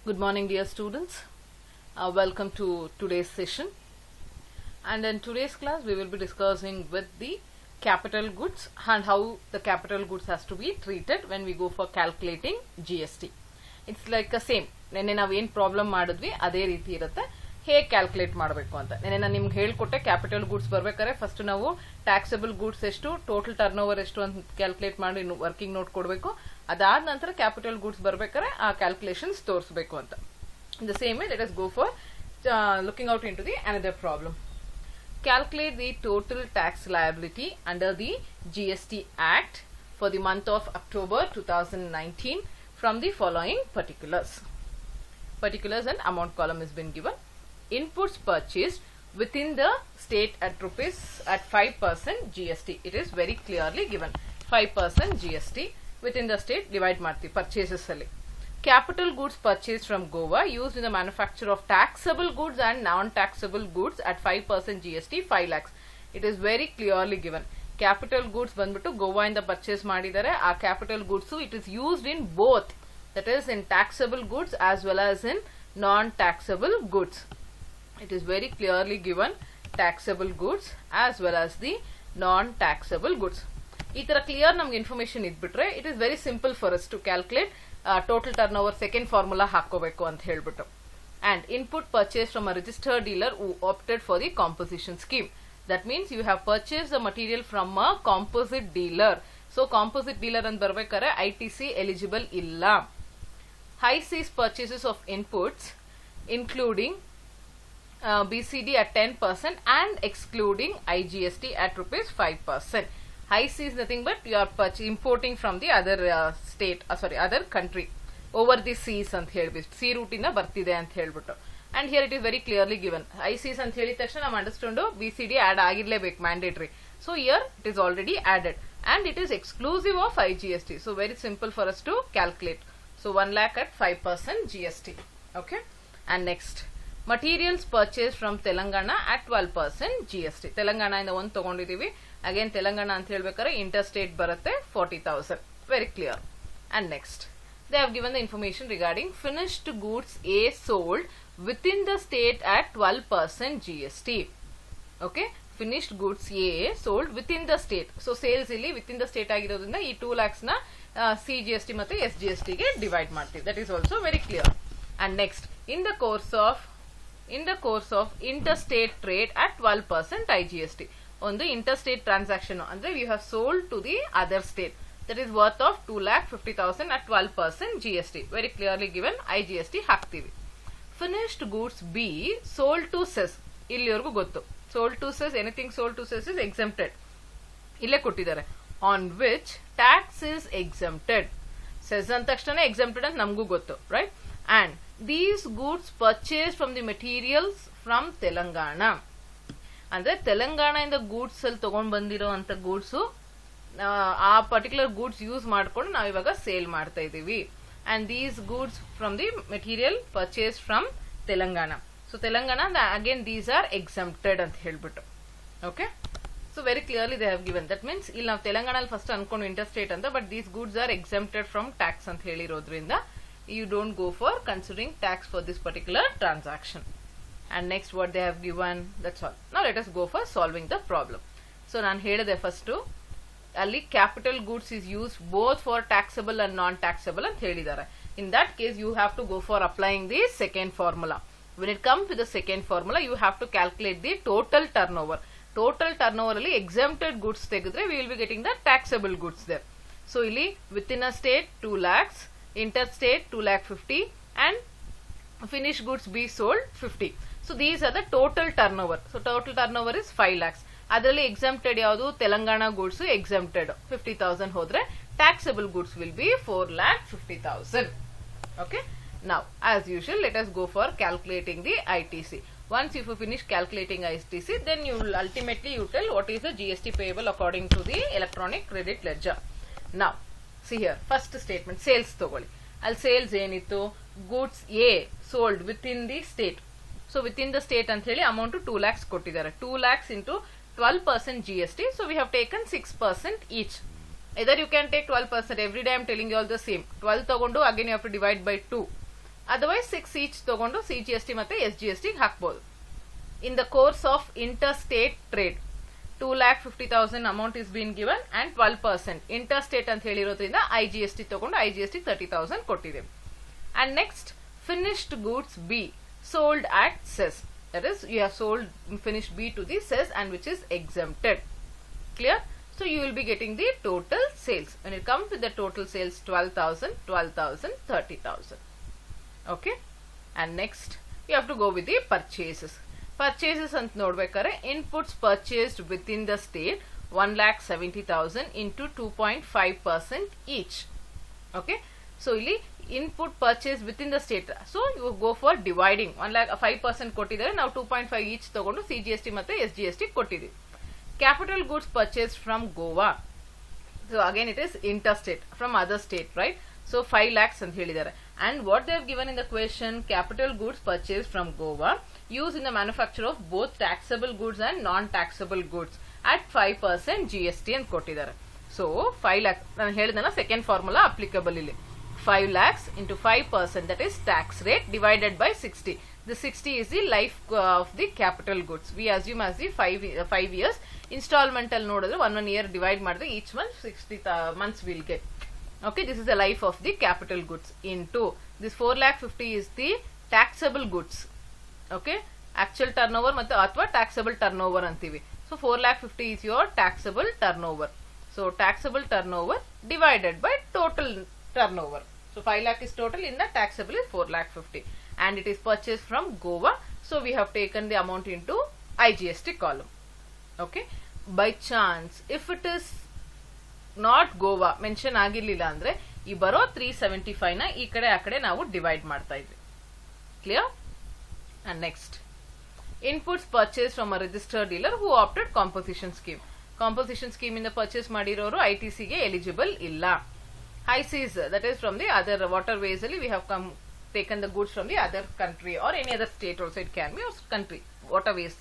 Good morning, dear students. Welcome to today's session. And in today's class, we will be discussing with the capital goods and how the capital goods has to be treated when we go for calculating GST. It's like a same. ನೆನ್ನೆ ನಾವು ಏನು problem ಮಾಡಿದ್ವಿ ಅದೇ ರೀತಿ ಇರುತ್ತೆ. ಹೇಗೆ calculate ಮಾಡಬೇಕು ಅಂತ ನೆನ್ನೆ ನಾನು ನಿಮ್ಗೆ ಹೇಳ್ಕೊಟ್ಟೆ. ಕ್ಯಾಪಿಟಲ್ ಗೂಡ್ಸ್ ಬರ್ಬೇಕಾದ್ರೆ ಫಸ್ಟ್ ನಾವು ಟ್ಯಾಕ್ಸಬಲ್ ಗೂಡ್ಸ್ ಎಷ್ಟು, ಟೋಟಲ್ ಟರ್ನ್ ಓವರ್ ಎಷ್ಟು ಅಂತ ಕ್ಯಾಲ್ಕುಲೇಟ್ ಮಾಡಿ ವರ್ಕಿಂಗ್ ನೋಟ್ ಕೊಡಬೇಕು. ಅದಾದ ನಂತರ ಕ್ಯಾಪಿಟಲ್ ಗೂಡ್ಸ್ ಬರ್ಬೇಕಾದ್ರೆ ಆ ಕ್ಯಾಲ್ಕುಲೇಷನ್ಸ್ ತೋರಿಸಬೇಕು ಅಂತ. The same way let us go for looking out into the another problem. Calculate the total tax liability under the GST Act for the month of October 2019 from the following particulars. Particulars and amount column has been given. Inputs purchased within the state at 5% GST. It is very clearly given. 5% GST within the state divide marti purchases alli. Capital goods purchased from Goa used in the manufacture of taxable goods and non-taxable goods at 5% GST 5 lakhs. It is very clearly given. Capital goods ಬಂದ್ಬಿಟ್ಟು ಗೋವಾ ಇಂದ purchase ಮಾಡಿದ್ದಾರೆ. ಆ capital goods it is used in both, that is in taxable goods as well as in non-taxable goods. It is very clearly given taxable goods as well as the non-taxable goods. ಈ ತರ clear ನಮ್ಗೆ information ಇದ್ಬಿಟ್ರೆ it is very simple for us to calculate total turnover second formula ಹಾಕೋಬೇಕು ಅಂತ ಹೇಳ್ಬಿಟ್ಟು. And input purchase from a registered dealer who opted for the composition scheme. That means you have purchase the material from a composite dealer. So composite dealer ಅಂತ ಬರ್ಬೇಕಾದ್ರೆ ITC eligible ಇಲ್ಲ. High seas purchases of inputs including BCD at 10% and excluding IGST at rupees 5%. High seas nothing but you are importing from the other state, other country over the seas ಅಂತ ಹೇಳ್ಬಿಟ್ಟು sea route ಇಂದ ಬರ್ತಿದೆ ಅಂತ ಹೇಳ್ಬಿಟ್ಟು. And here it is very clearly given. High seas ಅಂತ ಹೇಳಿದ ತಕ್ಷಣ ನಾವು ಅಂಡರ್ಸ್ಟ್ಯಾಂಡು BCD ಆಡ್ ಆಗಿರ್ಲೇಬೇಕು, mandatory. So here it is already added and it is exclusive of IGST. So very simple for us to calculate. So 1 lakh at 5% GST. Okay. And next, materials purchased from Telangana at 12% GST. Telangana ಇಂದ ಒಂದು ತಗೊಂಡಿದೀವಿ. Again Telangana ಅಂತ ಹೇಳ್ಬೇಕಾದ್ರೆ interstate ಬರುತ್ತೆ 40,000. Very clear. And next, they have given the information regarding finished goods A sold within the state at 12% GST. Okay. Finished goods A sold within the state. So sales ಇಲ್ಲಿ within the state ಆಗಿರೋದ್ರಿಂದ ಈ 2 lakhs ನ CGST ಮತ್ತೆ SGST ಗೆ divide ಮಾಡ್ತೀವಿ. That is also very clear. And next, in the course of interstate trade at 12% IGST. ಒಂದು interstate transaction ಅಂದ್ರೆ you have sold to the other state, that is worth of 2,50,000 at 12% GST. Very clearly given. IGST ಹಾಕ್ತೀವಿ. Finished goods B sold to cess. ಇಲ್ಲಿವರೆಗೂ ಗೊತ್ತು. Sold to cess, anything sold to cess is exempted. ಇಲ್ಲೇ ಕೊಟ್ಟಿದ್ದಾರೆ. On which tax is exempted. Cess ಅಂದ ತಕ್ಷಣ exempted ಅಂತ ನಮಗೂ ಗೊತ್ತು, right? And these goods purchased from the materials from Telangana. ಅಂದ್ರೆ ತೆಲಂಗಾಣ ಇಂದ ಗೂಡ್ಸ್ ಅಲ್ಲಿ ತಗೊಂಡ್ ಬಂದಿರೋ ಅಂತ ಗೂಡ್ಸ್ ಆ ಪರ್ಟಿಕ್ಯುಲರ್ ಗೂಡ್ಸ್ ಯೂಸ್ ಮಾಡ್ಕೊಂಡು ನಾವು ಇವಾಗ ಸೇಲ್ ಮಾಡ್ತಾ ಇದೀವಿ. And these goods from the material purchase from Telangana. So Telangana again these are exempted ಅಂತ ಹೇಳ್ಬಿಟ್ಟು. Okay. So very clearly they have given. That means ಇಲ್ಲಿ ನಾವು ತೆಲಂಗಾಣಲ್ಲಿ ಫಸ್ಟ್ ಅನ್ಕೊಂಡು ಇಂಟರ್ಸ್ಟೇಟ್ ಅಂತ, but these goods are exempted from tax ಅಂತ ಹೇಳಿರೋದ್ರಿಂದ you don't go for considering tax for this particular transaction. And next what they have given, that's all. Now let us go for solving the problem. So ನಾನು ಹೇಳಿದೆ first ಅಲ್ಲಿ capital goods is used both for taxable and non-taxable ಅಂತ ಹೇಳಿದ್ದಾರೆ. In that case you have to go for applying the second formula. When it comes to the second formula you have to calculate the total turnover. Total turnover ಅಲ್ಲಿ exempted goods ತೆಗೆದ್ರೆ we will be getting the taxable goods there. So ಇಲ್ಲಿ within a state 2 lakhs, interstate 2,50,000 and finished goods be sold 50. So these are the total turnover. So total turnover is 5 lakhs. ಅದರಲ್ಲಿ exempted ಯಾವುದು? Telangana goods exempted 50,000 ಹೋದ್ರೆ taxable goods will be 4,50,000. Okay. Now as usual let us go for calculating the ITC. Once if you finish calculating ITC, then you will ultimately you tell what is the GST payable according to the electronic credit ledger. Now see here, first statement sales ತಗೊಳ್ಳಿ. ಅಲ್ಲಿ sales ಏನಿತ್ತು? Goods A sold within the state. So within the state ಅಂತ ಹೇಳಿ amount 2 lakhs ಕೊಟ್ಟಿದ್ದಾರೆ. 2 lakhs into 12% GST. So we have taken 6% each. Either you can take 12%. Every day I am telling you all the same. 12 ತಗೊಂಡು again you have to divide by 2. Otherwise 6 each ತಗೊಂಡು CGST ಮತ್ತೆ SGST ಹಾಕ್ಬೋದು. In the course of inter state trade 2,50,000 amount is been given and 12% inter state ಅಂತ ಹೇಳಿರೋದ್ರಿಂದ IGST ತಗೊಂಡು IGST 30,000 ಕೊಟ್ಟಿದ್ದೇವೆ. And next finished goods B sold at cess, that is you have sold finished B to the cess and which is exempted. Clear? So you will be getting the total sales. When it comes with the total sales, 12,000, 12,000, 30,000. Okay? And next you have to go with the purchases. Purchases ant nodbekare inputs purchased within the state 1,70,000 into 2.5% each. Okay? So ಇಲ್ಲಿ input purchase within the state. So you go for dividing 1,05% ಕೊಟ್ಟಿದ್ದಾರೆ, ನಾವು 2.5 each ತಗೊಂಡು CGST ಮತ್ತೆ SGST ಕೊಟ್ಟಿದ್ದೀವಿ. Capital goods purchased from Goa. So again it is interstate from other state, right? So 5 lakhs ಅಂತ ಹೇಳಿದ್ದಾರೆ. And what they have given in the question, capital goods purchased from Goa used in the manufacture of both taxable goods and non-taxable goods at 5% GST ಅಂತ ಕೊಟ್ಟಿದ್ದಾರೆ. So 5 lakhs ನಾನು ಹೇಳಿದನ second formula applicable ಇಲ್ಲಿ. 5 lakhs into 5%, that is tax rate, divided by 60. The 60 is the life of the capital goods. We assume as the 5 years installment al nodidre 1 year divide ಮಾಡಿದ್ರೆ each month 60 months will get. Okay, this is the life of the capital goods into this 4,50,000 is the taxable goods. Okay, actual turnover ಮತ್ತೆ ಅಥವಾ taxable turnover ಅಂತೀವಿ. So 4,50,000 is your taxable turnover. So taxable turnover divided by total turnover. So 5 lakh is total, in the taxable is 4,50,000 and it is purchased from Goa. So we have taken the amount into IGST column. Okay, by chance if it is not Goa mention ಆಗಿರ್ಲಿಲ್ಲ ಅಂದ್ರೆ ಈ ಬರೋ 375 ನ ಈ ಕಡೆ ಆ ಕಡೆ ನಾವು divide ಮಾಡ್ತಾ ಇದ್ವಿ. Clear? And next, inputs purchased from a registered dealer who opted composition scheme. Composition scheme ಇಂದ purchase ಮಾಡಿರೋರು ITC ಗೆ ಎಲಿಜಿಬಲ್ ಇಲ್ಲ. High seas, that is from the other waterways, we have taken the goods from the other country or any other state also, it can be, or country waterways,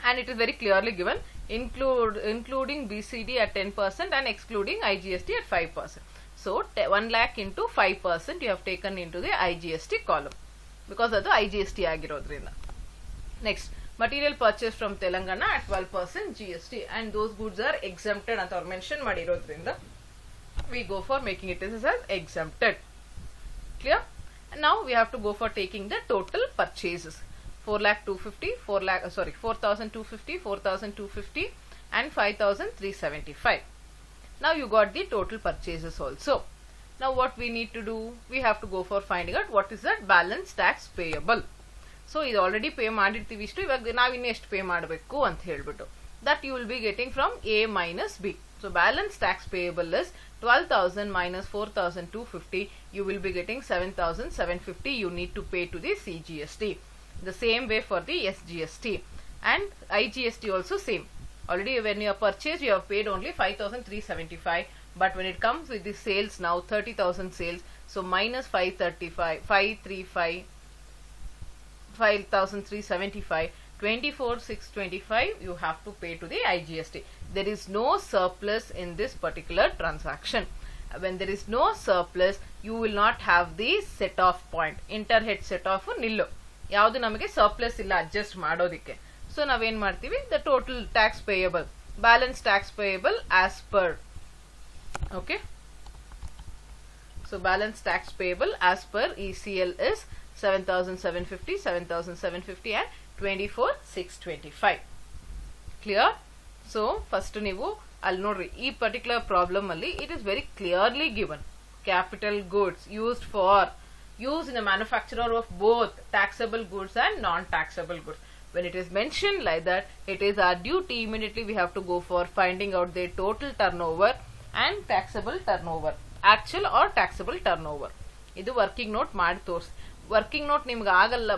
and it is very clearly given, including BCD at 10% and excluding IGST at 5%. So 1 lakh into 5% you have taken into the IGST column because of the IGST agirodrinda. Next, material purchased from Telangana at 12% GST, and those goods are exempted ಅಂತ ಅವ್ರು mention ಮಾಡಿರೋದ್ರಿಂದ we go for making it as exempted. Clear? And now we have to go for taking the total purchases. 4,250,000, 4,250, 4,250 and 5,375. Now you got the total purchases also. Now what we need to do, we have to go for finding out what is that balance tax payable. So ಇದು already pay ಮಾಡಿರ್ತೀವಿ ಇಷ್ಟು, ಇವಾಗ ನಾವು ಇನ್ನು ಎಷ್ಟು pay ಮಾಡಬೇಕು ಅಂತ ಹೇಳ್ಬಿಟ್ಟು, that you will be getting from A minus B. So balance tax payable is 12,000 minus 4,250. You will be getting 7,750. You need to pay to the CGST. The same way for the SGST and IGST also same. Already when you have purchased, you have paid only 5,375. But when it comes with the sales now 30,000 sales, so minus 5,375. 24,625 you have to pay to the IGST. There is no surplus in this particular transaction. When there is no surplus, you will not have the set off point. Interhead set off nillu. ಯಾವುದು ನಮಗೆ surplus ಇಲ್ಲ adjust ಮಾಡೋದಿಕ್ಕೆ. So ನಾವೇನ್ ಮಾಡ್ತೀವಿ, the total tax payable, balance tax payable as per. Okay, so balance tax payable as per ECL is 7,750, 7,750 and 24,625. Clear? So first ನೀವು ಅಲ್ಲಿ ನೋಡ್ರಿ, ಈ particular problem ಅಲ್ಲಿ it is very clearly given, capital goods used in the manufacturer of both taxable goods and non-taxable goods. When it is mentioned like that, it is our duty, immediately we have to go for finding out the total turnover and taxable turnover, actual or taxable turnover. ಇದು working note ಮಾಡಿ ತೋರಿಸಿ. Working note ನಿಮ್ಗೆ ಆಗಲ್ಲ,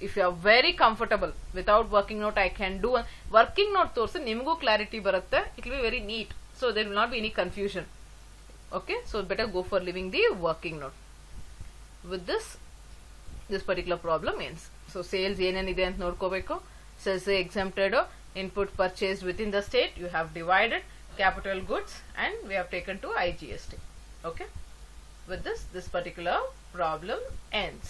if you are very comfortable without working note I can do. Working note ತೋರಿಸಿ ನಿಮಗೂ clarity ಬರುತ್ತೆ, it will be very neat, so there will not be any confusion. Okay, so better go for living the working note. With this particular problem ends. So sales ಏನೇನಿದೆ ಅಂತ ನೋಡ್ಕೋಬೇಕು. Cess exempted, input purchase within the state, you have divided capital goods, and we have taken to IGST. Okay. with this particular problem ends.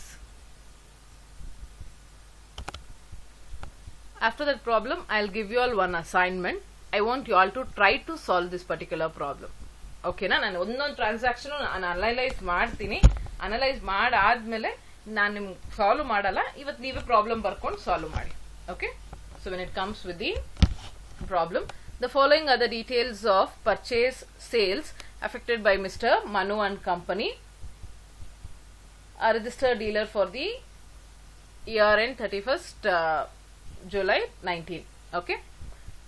After that problem, I'll give you all one assignment. I want you all to try to solve this particular problem. Okay na? ನಾನು ಒಂದೊಂದು transaction ನಾನು analyse ಮಾಡ್ತೀನಿ. Analyse ಮಾಡಾದ್ಮೇಲೆ ನಾನು ನಿಮ್ಗೆ solve ಮಾಡಲ್ಲ. ಇವತ್ತು ನೀವೇ ಪ್ರಾಬ್ಲಮ್ ಬರ್ಕೊಂಡು ಸಾಲ್ವ್ ಮಾಡಿ. Okay? So when it comes with the problem, the following are the details of purchase sales affected by Mr. Manu and Company, a registered dealer for the year end 31st July 19. Okay?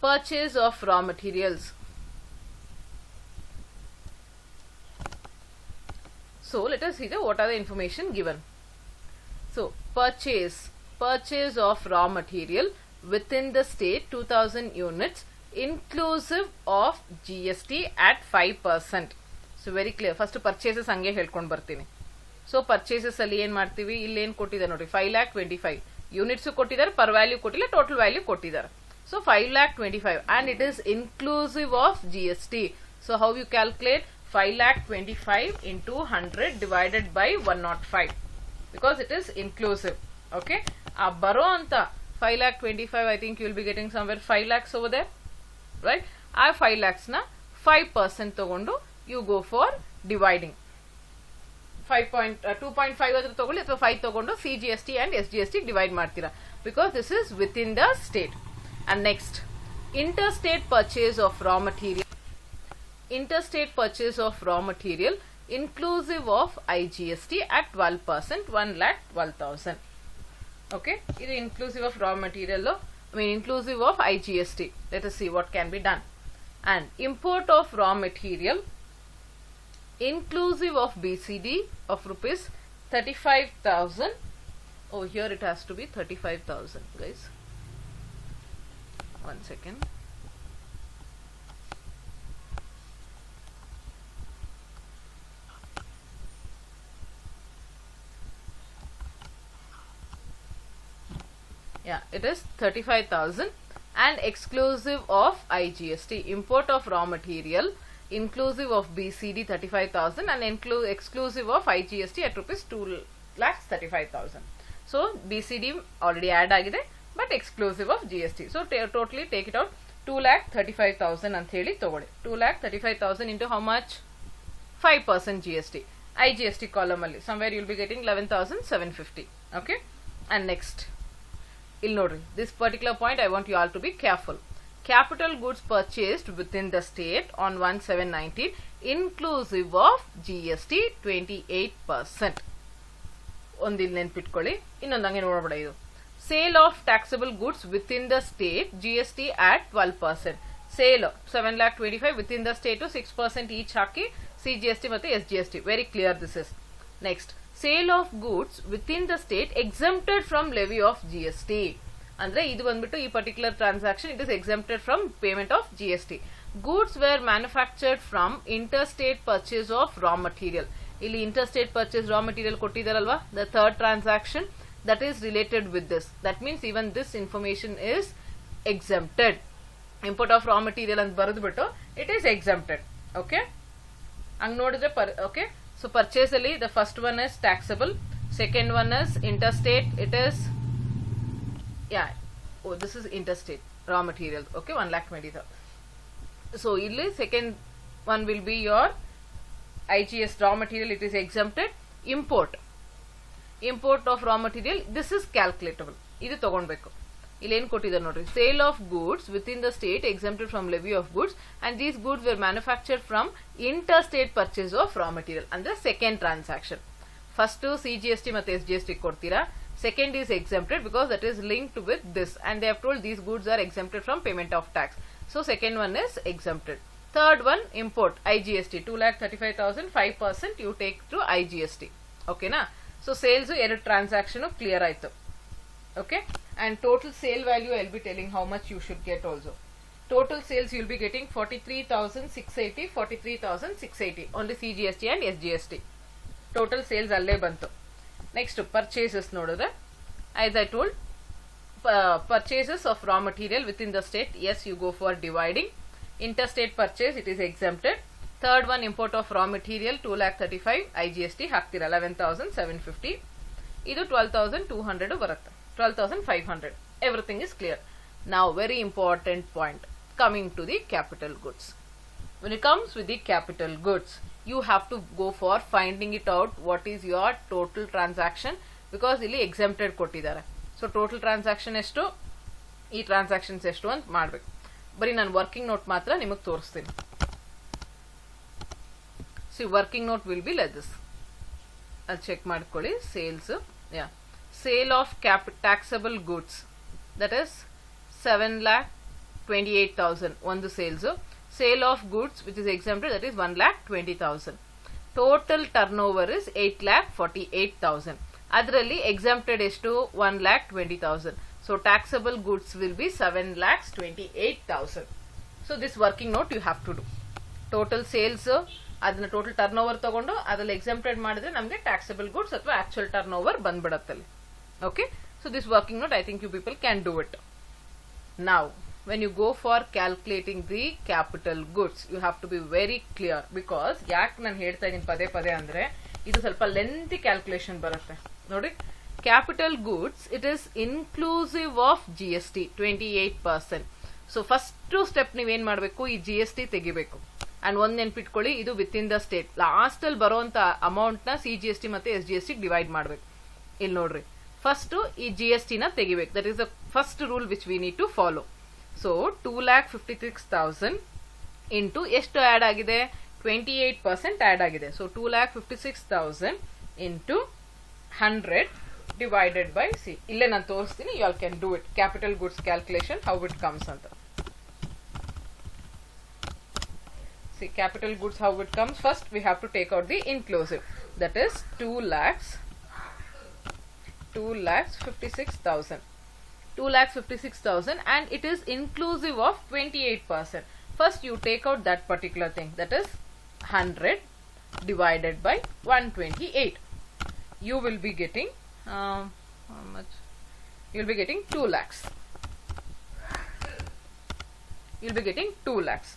Purchase of raw materials. So let us see what are the information given. So purchase of raw material within the state 2000 units inclusive of GST at 5%. So very clear. First purchases hange helkondu bartini. So purchases alli ಏನು ಮಾಡ್ತೀವಿ, ಇಲ್ಲಿ ಏನು ಕೊಟ್ಟಿದ್ದಾರೆ ನೋಡಿ, 5,25,000 units ಕೊಟ್ಟಿದ್ದಾರೆ, per value ಕೊಟ್ಟಿಲ್ಲ, total value ಕೊಟ್ಟಿದ್ದಾರೆ. So 5,25,000 and it is inclusive of GST. So how you calculate 5,25,000 into 100 divided by 105 because it is inclusive. Okay, baro anta 5,25,000, I think you will be getting somewhere 5 lakhs over there, right? 5 lakhs na 5% ತಗೊಂಡು you go for dividing. 2.5 adru ತಗೊಳ್ಳಿ ಅಥವಾ 5 ತಗೊಂಡು CGST and SGST divide ಮಾಡ್ತೀರಾ because this is within the state. And next, interstate purchase of raw material. Interstate purchase of raw material inclusive of IGST at 12%, 1,12,000. Okay, it is inclusive of raw material, inclusive of IGST. Let us see what can be done. And import of raw material inclusive of BCD of rupees 35,000. Oh, here it has to be 35,000, guys. One second. Yeah, it is 35,000 and exclusive of IGST. Import of raw material inclusive of BCD 35,000 and exclusive of IGST at rupees 2,35,000. So BCD already add agide, but exclusive of GST. So totally take it out, 2,35,000 ಅಂತ ಹೇಳಿ ತಗೊಳ್ಳಿ. 2,35,000 into how much? 5% GST. IGST column ಅಲ್ಲಿ somewhere you will be getting 11,750. Okay, and next, ಇಲ್ಲಿ ನೋಡ್ರಿ, this particular point I want you all to be careful. Capital goods purchased within the state on 1/7/19 inclusive of GST 28%. ಒಂದಿಲ್ಲಿ ನೆನ್ಪಿಟ್ಕೊಳ್ಳಿ, ಇನ್ನೊಂದು ಹಂಗೆ ನೋಡಬೇಡ ಇದು. Sale of taxable goods within the state, GST at 12%. Sale 7,25,000 within the state 6% each hockey CGST ಮತ್ತೆ SGST. Very clear this is. Next, sale of goods within the state exempted from levy of GST. ಅಂದ್ರೆ ಇದು ಬಂದ್ಬಿಟ್ಟು ಈ particular transaction it is exempted from payment of GST. Goods were manufactured from interstate purchase of raw material. ಇಲ್ಲಿ interstate purchase raw material ಕೊಟ್ಟಿದ್ದಾರಲ್ವಾ, the third transaction that is related with this. That means even this information is exempted. Import of raw material ಅಂತ ಬರೆದ್ಬಿಟ್ಟು it is exempted. Okay, ಹಂಗ್ ನೋಡಿದ್ರೆ okay, so purchase ಅಲ್ಲಿ the first one is taxable, second one is interstate, it is this is interstate raw material. Okay, 1,20,000. So illi second one will be your IGS raw material, it is exempted. Import of raw material, this is calculatable. Idu ತಗೊಳ್ಬೇಕು. ಇಲ್ಲಿ ಏನು ಕೊಟ್ಟಿದ್ದಾರೆ ನೋಡ್ರಿ, sale of goods within the state exempted from levy of goods and these goods were manufactured from interstate purchase of raw material. ಅಂದ್ರೆ second transaction. First CGST ಮತ್ತೆ SGST ಕೊಡ್ತೀರಾ, second is exempted because that is linked with this and they have told these goods are exempted from payment of tax. So second one is exempted. Third one, import, IGST 2,35,000, 5% you take through IGST. Okay na? So sales ಎರಡು transaction clear ಆಯ್ತು. Okay, and total sale value I will be telling how much you should get also. Total sales you will be getting 43,680, 43,680 only CGST and SGST. Total sales ಅಲ್ಲೇ ಬಂತು. Next, purchases ನೋಡಿದ್ರೆ, as I told, purchases of raw material within the state, yes, you go for dividing. Interstate purchase, it is exempted. Third one, import of raw material 2,35,000 IGST ಹಾಕ್ತೀರಾ 11,750. ಇದು 12,200 ಬರುತ್ತೆ, 12,500. Everything is clear. Now very important point, coming to the capital goods. When it comes with the capital goods, you have to go for finding it out what is your total transaction, because ಇಲ್ಲಿ exempted ಕೊಟ್ಟಿದ್ದಾರೆ. So total transaction ಎಷ್ಟು, ಈ transactions ಎಷ್ಟು ಅಂತ ಮಾಡಬೇಕು. ಬರೀ ನಾನು working note ಮಾತ್ರ ನಿಮಗೆ ತೋರಿಸ್ತೀನಿ. See, working note will be like this. I'll check ಮಾಡ್ಕೊಳ್ಳಿ. Sales, yeah, sale of taxable goods, that is 7,28,000 ಒಂದು sales. Sale of goods which is exempted, that is 1,20,000. Total turnover is 8,48,000. ಅದರಲ್ಲಿ exempted ಎಷ್ಟು 1,20,000. So taxable goods will be 7,28,000. So this working note you have to do. Total sales, ಅದನ್ನ total turnover ತಗೊಂಡು ಅದ್ರಲ್ಲಿ exempted ಮಾಡಿದ್ರೆ ನಮಗೆ taxable goods ಅಥವಾ actual turnover ಬಂದ್ಬಿಡತ್ತಲ್ಲಿ. Okay, so this working note I think you people can do it. Now when you go for calculating the capital goods, you have to be very clear, because ಯಾಕೆ ನಾನು ಹೇಳ್ತಾ ಇದ್ದೀನಿ ಪದೇ ಪದೇ ಅಂದ್ರೆ ಇದು ಸ್ವಲ್ಪ ಲೆಂತಿ ಕ್ಯಾಲ್ಕುಲೇಷನ್ ಬರುತ್ತೆ ನೋಡಿ. Capital goods it is inclusive of GST 28%. So first step ನೀವೇನ್ ಮಾಡಬೇಕು, ಈ GST ತೆಗಿಬೇಕು. ಅಂಡ್ ಒಂದ್ ನೆನ್ಪಿಟ್ಕೊಳ್ಳಿ, ಇದು with in the state. Last ಅಲ್ಲಿ ಬರುವಂತ ಅಮೌಂಟ್ ನ CGST ಮತ್ತೆ SGST ಡಿವೈಡ್ ಮಾಡ್ಬೇಕು. ಇಲ್ಲಿ ನೋಡ್ರಿ, ಫಸ್ಟ್ ಈ GST ನ ತೆಗಿಬೇಕು. That is the first rule which we need to follow. So 2,56,000 into ಎಷ್ಟು ಆಡ್ ಆಗಿದೆ, 28% ಆಡ್ ಆಗಿದೆ. So 2,56,000 into 100 divided by see. ಇಲ್ಲೇ ನಾನು ತೋರಿಸ್ತೀನಿ, you all can do it. Capital goods calculation how it comes ಅಂತ. See, capital goods, how it comes. First we have to take out the inclusive, that is 2,56,000. 2,56,000 and it is inclusive of 28%. First you take out that particular thing, that is 100 divided by 128. You will be getting how much? You will be getting 2 lakhs. You will be getting 2 lakhs.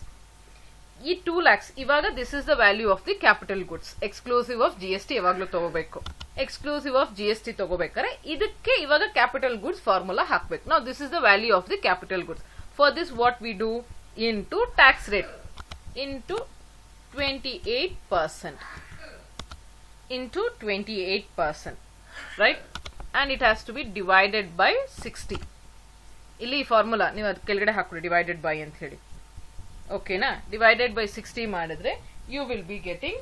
ಈ 2 lakhs ಇವಾಗ this is the value of the capital goods. Exclusive of GST ಯಾವಾಗ್ಲೂ ತಗೋಬೇಕು. Exclusive of GST ತಗೋಬೇಕಾದ್ರೆ ಇದಕ್ಕೆ ಇವಾಗ capital goods formula ಹಾಕ್ಬೇಕು. Now this is the value of the capital goods. For this what we do, into tax rate into 28%. Into 28%, right? And it has to be divided by 60. ಇಲ್ಲಿ formula ನೀವು ಅದ್ ಕೆಳಗಡೆ ಹಾಕೊಳ್ಳಿ, divided by ಅಂತ ಹೇಳಿ. ಓಕೆನಾ? Divided by 60 ಮಾಡಿದ್ರೆ you will be getting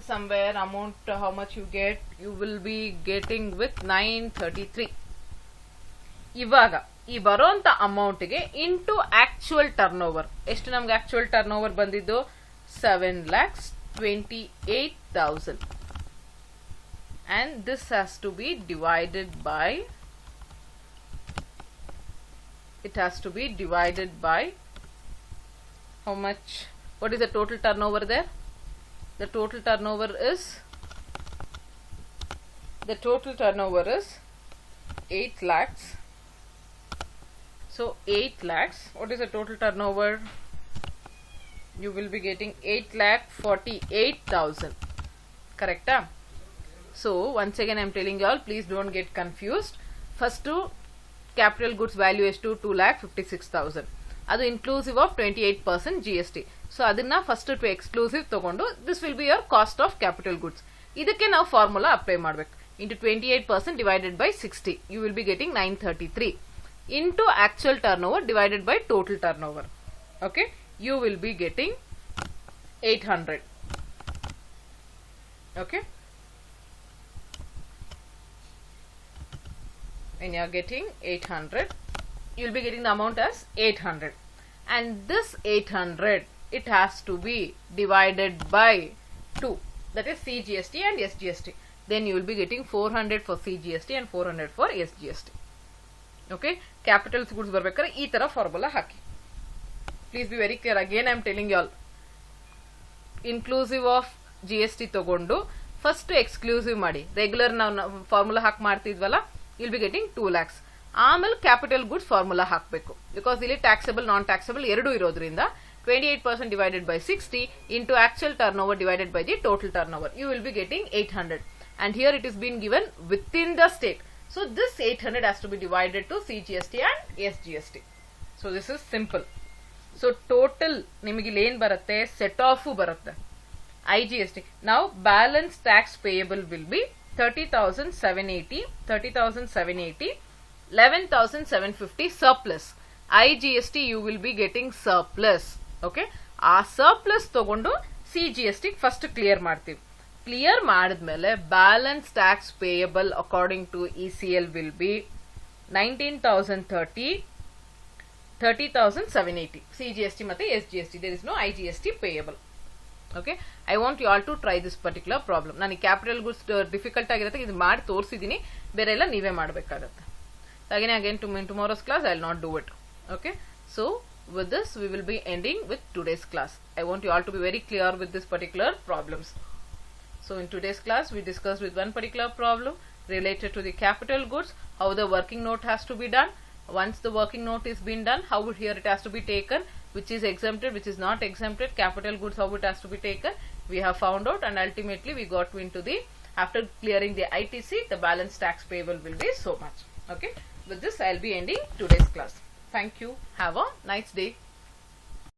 somewhere amount, how much you get, you will be getting with 933. ಇವಾಗ ಈ ಬರೋಂತ ಅಮೌಂಟ್ಗೆ ಇಂಟು ಆಕ್ಚುಯಲ್ ಟರ್ನ್ ಓವರ್ ಎಷ್ಟು, ನಮ್ಗೆ ಆಕ್ಚುಯಲ್ ಟರ್ನ್ ಓವರ್ ಬಂದಿದ್ದು 7,28,000. And this has to be divided by, it has to be divided by how much? What is the total turnover there? The total turnover is 8 lakhs. So 8 lakhs, what is the total turnover? You will be getting 8,48,000. Correct? So once again I am telling you all, please don't get confused. First to capital goods value is to 2,56,000. ಅದು inclusive of 28% GST. So ಅದನ್ನ first to exclusive ತಗೊಂಡು this will be your cost of capital goods. ಇದಕ್ಕೆ ನಾವು formula apply ಮಾಡಬೇಕು. Into 28% divided by 60, you will be getting 933. Into actual turnover divided by total turnover. Okay, you will be getting 800. Okay. When you are getting 800, you will be getting the amount as 800, and this 800 it has to be divided by 2, that is CGST and SGST. Then you will be getting 400 for CGST and 400 for SGST. Okay, capital goods ಬರ್ಬೇಕಾದ್ರೆ ಈ ತರ formula hockey. Please be very clear. Again I am telling you all, inclusive of GST ತಗೊಂಡು first exclusive ಮಾಡಿ. Regular ನಾವು formula ಹಾಕಿ ಮಾಡ್ತಿದ್ವಲ್ಲ, you'll be getting 2 lakhs. ಆಮೇಲೆ capital goods formula ಹಾಕಬೇಕು, ಬಿಕಾಸ್ ಇಲ್ಲಿ ಟ್ಯಾಕ್ಸಬಲ್ ನಾನ್ ಟ್ಯಾಕ್ಸಬಲ್ ಎರಡೂ ಇರೋದ್ರಿಂದ 28% divided by 60 into actual turnover divided by the total turnover. You will be getting 800. And here it is been given within the state. So this 800 has to be divided to CGST and SGST. So this is simple. So total nimage lane baratte, set off baratte. IGST. Now balance tax payable will be 30,780, 11,750 surplus. IGST you will be getting surplus. Okay. A surplus togondo CGST first clear martiv. Clear madadmele balance tax payable according to ECL will be 19,030, 30,780. CGST mate SGST. There is no IGST payable. Okay, I want you all to try this particular problem. Nani capital goods difficult ಆಗಿರುತ್ತೆ ಇದು ಮಾಡಿ ತೋರಿಸಿದೀನಿ ಬೇರೆ ಎಲ್ಲ ನೀವೇ ಮಾಡಬೇಕಾಗುತ್ತೆ. Again tomorrow's class I will not do it. Okay, so with this we will be ending with today's class. I want you all to be very clear with this particular problems. So in today's class we discussed with one particular problem related to the capital goods, how the working note has to be done. Once the working note is been done, how here it has to be taken, which is exempted, which is not exempted, capital goods, how it has to be taken, we have found out, and ultimately we got into the, after clearing the ITC, the balance tax payable will be so much. Okay, with this I will be ending today's class. Thank you. Have a nice day.